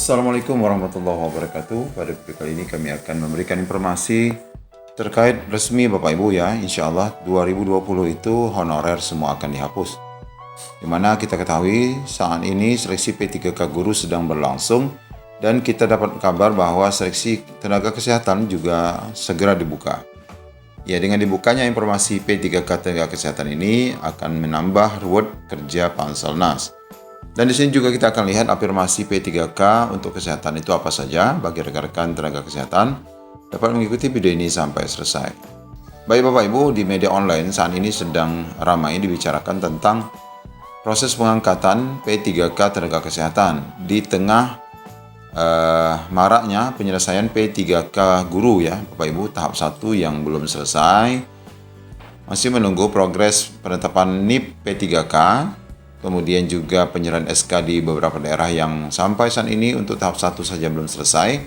Assalamualaikum warahmatullahi wabarakatuh. Pada video kali ini kami akan memberikan informasi terkait resmi Bapak Ibu ya. Insya Allah 2020 itu honorer semua akan dihapus. Dimana kita ketahui saat ini seleksi P3K guru sedang berlangsung dan kita dapat kabar bahwa seleksi tenaga kesehatan juga segera dibuka. Ya, dengan dibukanya informasi P3K tenaga kesehatan ini akan menambah ruwet kerja Panselnas. Dan di sini juga kita akan lihat afirmasi P3K untuk kesehatan itu apa saja. Bagi rekan-rekan tenaga kesehatan dapat mengikuti video ini sampai selesai. Baik Bapak Ibu, di media online saat ini sedang ramai dibicarakan tentang proses pengangkatan P3K tenaga kesehatan di tengah maraknya penyelesaian P3K guru ya Bapak Ibu, tahap 1 yang belum selesai. Masih menunggu progres penetapan NIP P3K. Kemudian juga penyerahan SK di beberapa daerah yang sampai saat ini untuk tahap 1 saja belum selesai.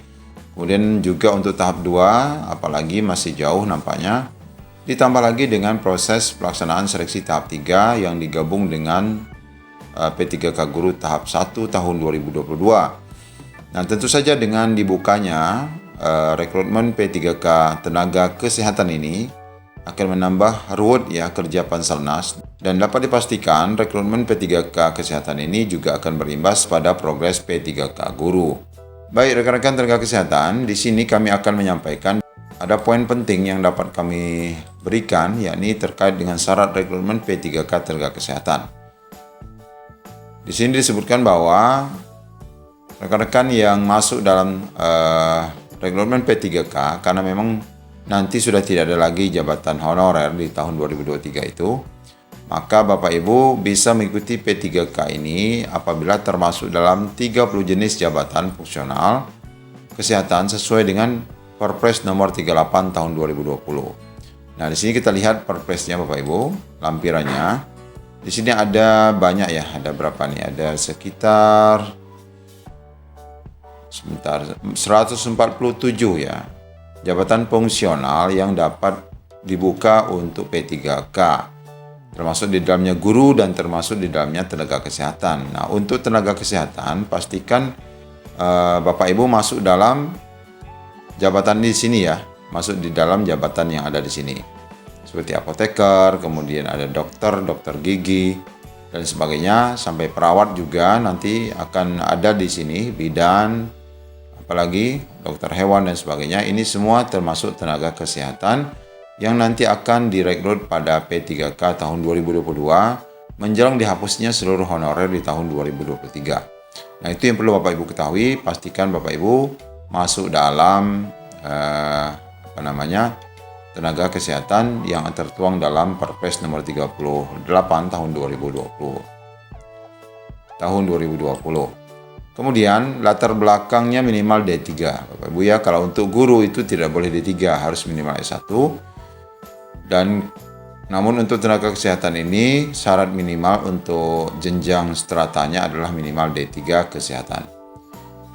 Kemudian juga untuk tahap 2 apalagi masih jauh nampaknya. Ditambah lagi dengan proses pelaksanaan seleksi tahap 3 yang digabung dengan P3K guru tahap 1 tahun 2022. Nah, tentu saja dengan dibukanya rekrutmen P3K tenaga kesehatan ini akan menambah ruwet ya kerja Panselnas dan dapat dipastikan rekrutmen P3K kesehatan ini juga akan berimbas pada progres P3K guru. Baik rekan-rekan tenaga kesehatan, di sini kami akan menyampaikan ada poin penting yang dapat kami berikan yakni terkait dengan syarat rekrutmen P3K tenaga kesehatan. Di sini disebutkan bahwa rekan-rekan yang masuk dalam rekrutmen P3K karena memang nanti sudah tidak ada lagi jabatan honorer di tahun 2023 itu, maka Bapak Ibu bisa mengikuti P3K ini apabila termasuk dalam 30 jenis jabatan fungsional kesehatan sesuai dengan Perpres nomor 38 tahun 2020. Nah, di sini kita lihat Perpresnya Bapak Ibu, lampirannya. Di sini ada banyak ya, ada berapa nih? Ada sekitar 147 ya. Jabatan fungsional yang dapat dibuka untuk P3K, termasuk di dalamnya guru dan termasuk di dalamnya tenaga kesehatan. Nah, untuk tenaga kesehatan pastikan Bapak Ibu masuk dalam jabatan di sini ya, masuk di dalam jabatan yang ada di sini. Seperti apoteker, kemudian ada dokter gigi dan sebagainya, sampai perawat juga nanti akan ada di sini, bidan, apalagi dokter hewan dan sebagainya. Ini semua termasuk tenaga kesehatan yang nanti akan direkrut pada P3K tahun 2022 menjelang dihapusnya seluruh honorer di tahun 2023. Nah, itu yang perlu Bapak Ibu ketahui. Pastikan Bapak Ibu masuk dalam tenaga kesehatan yang tertuang dalam Perpres nomor 38 tahun 2020. Kemudian latar belakangnya minimal D3 Bapak Ibu ya. Kalau untuk guru itu tidak boleh D3, harus minimal S1. Dan namun untuk tenaga kesehatan ini syarat minimal untuk jenjang stratanya adalah minimal D3 kesehatan.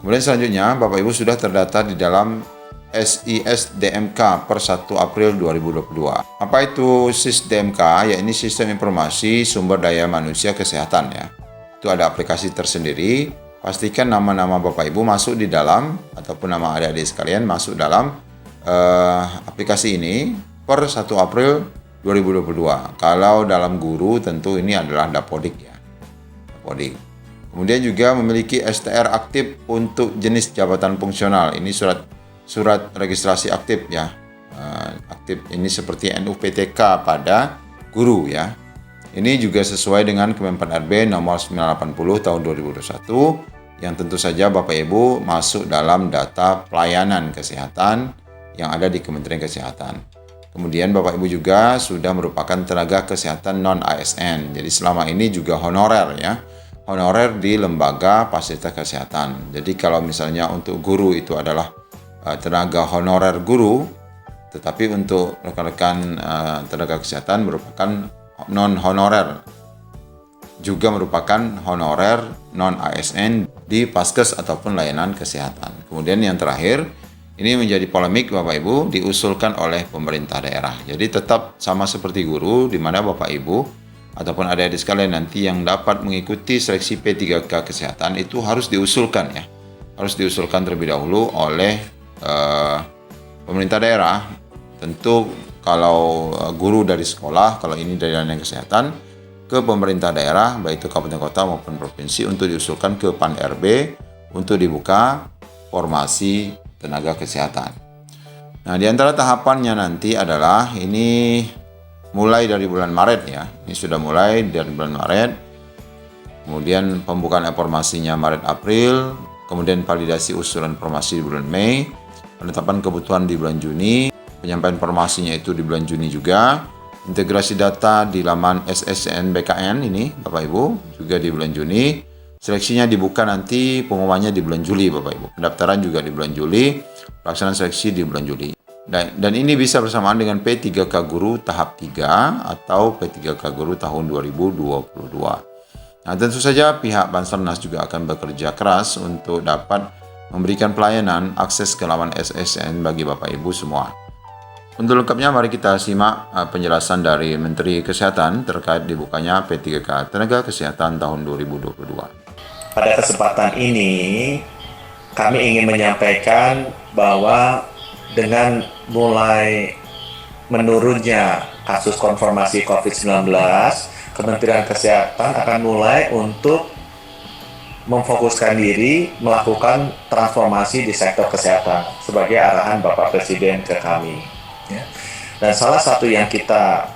Kemudian selanjutnya Bapak Ibu sudah terdata di dalam SISDMK per 1 April 2022. Apa itu SISDMK? Ya, ini Sistem Informasi Sumber Daya Manusia Kesehatan ya. Itu ada aplikasi tersendiri. Pastikan nama-nama Bapak Ibu masuk di dalam, ataupun nama adik-adik sekalian masuk dalam aplikasi ini per 1 April 2022. Kalau dalam guru tentu ini adalah Dapodik ya. Dapodik. Kemudian juga memiliki STR aktif untuk jenis jabatan fungsional. Ini surat registrasi aktif ya. Aktif ini seperti NUPTK pada guru ya. Ini juga sesuai dengan Kemenpan RB nomor 980 tahun 2021 yang tentu saja Bapak Ibu masuk dalam data pelayanan kesehatan yang ada di Kementerian Kesehatan. Kemudian Bapak Ibu juga sudah merupakan tenaga kesehatan non-ASN. Jadi selama ini juga honorer ya. Honorer di lembaga fasilitas kesehatan. Jadi kalau misalnya untuk guru itu adalah tenaga honorer guru, tetapi untuk rekan-rekan tenaga kesehatan merupakan non-honorer, juga merupakan honorer non-ASN di Paskes ataupun layanan kesehatan. Kemudian yang terakhir, ini menjadi polemik Bapak Ibu, diusulkan oleh pemerintah daerah. Jadi tetap sama seperti guru, di mana Bapak Ibu ataupun adik-adik sekalian nanti yang dapat mengikuti seleksi P3K kesehatan itu harus diusulkan ya. harus diusulkan terlebih dahulu oleh pemerintah daerah. Tentu kalau guru dari sekolah, kalau ini dari layanan kesehatan, ke pemerintah daerah, baik itu kabupaten kota maupun provinsi, untuk diusulkan ke PAN RB untuk dibuka formasi tenaga kesehatan. Nah, di antara tahapannya nanti adalah ini mulai dari bulan Maret ya. Ini sudah mulai dari bulan Maret. Kemudian pembukaan informasinya Maret April, kemudian validasi usulan informasi di bulan Mei, penetapan kebutuhan di bulan Juni, penyampaian informasinya itu di bulan Juni juga, integrasi data di laman SSN BKN ini Bapak Ibu juga di bulan Juni, seleksinya dibuka nanti, pengumumannya di bulan Juli Bapak Ibu, pendaftaran juga di bulan Juli, pelaksanaan seleksi di bulan Juli. Dan ini bisa bersamaan dengan P3K Guru tahap 3 atau P3K Guru tahun 2022. Nah, tentu saja pihak Basarnas juga akan bekerja keras untuk dapat memberikan pelayanan akses ke laman SSN bagi Bapak Ibu semua. Untuk lengkapnya mari kita simak penjelasan dari Menteri Kesehatan terkait dibukanya P3K Tenaga Kesehatan tahun 2022. Pada kesempatan ini kami ingin menyampaikan bahwa dengan mulai menurunnya kasus konfirmasi COVID-19, Kementerian Kesehatan akan mulai untuk memfokuskan diri melakukan transformasi di sektor kesehatan sebagai arahan Bapak Presiden ke kami. Dan salah satu yang kita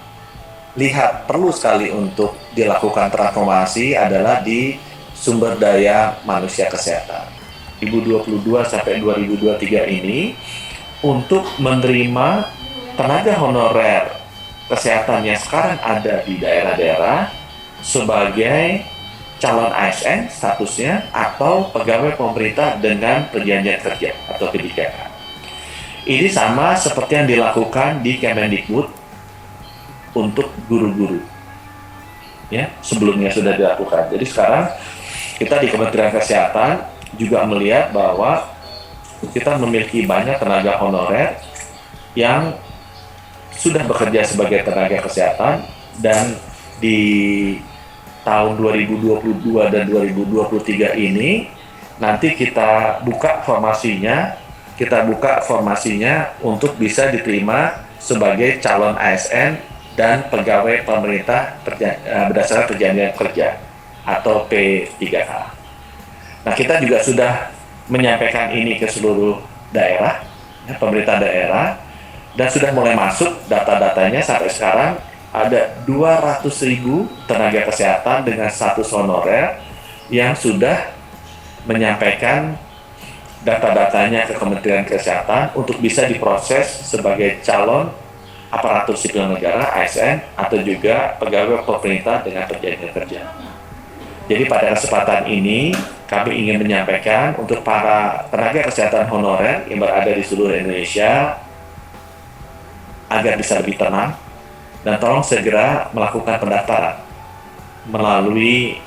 lihat perlu sekali untuk dilakukan transformasi adalah di sumber daya manusia kesehatan. 2022 sampai 2023 ini untuk menerima tenaga honorer kesehatan yang sekarang ada di daerah-daerah sebagai calon ASN statusnya atau pegawai pemerintah dengan perjanjian kerja atau P3K. Ini sama seperti yang dilakukan di Kemendikbud untuk guru-guru. Ya, sebelumnya sudah dilakukan. Jadi sekarang kita di Kementerian Kesehatan juga melihat bahwa kita memiliki banyak tenaga honorer yang sudah bekerja sebagai tenaga kesehatan, dan di tahun 2022 dan 2023 ini nanti kita buka formasinya untuk bisa diterima sebagai calon ASN dan pegawai pemerintah berdasarkan perjanjian kerja atau P3K. Nah, kita juga sudah menyampaikan ini ke seluruh daerah, pemerintah daerah, dan sudah mulai masuk data-datanya. Sampai sekarang ada 200.000 tenaga kesehatan dengan status honorer yang sudah menyampaikan data-datanya ke Kementerian Kesehatan untuk bisa diproses sebagai calon aparatur sipil negara ASN atau juga pegawai pemerintah dengan perjanjian kerja. Jadi pada kesempatan ini kami ingin menyampaikan untuk para tenaga kesehatan honorer yang berada di seluruh Indonesia agar bisa lebih tenang, dan tolong segera melakukan pendaftaran melalui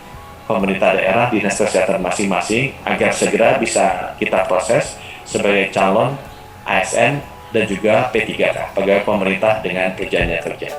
pemerintah daerah, dinas kesehatan masing-masing, agar segera bisa kita proses sebagai calon ASN dan juga P3K, pegawai pemerintah dengan perjanjian kerja.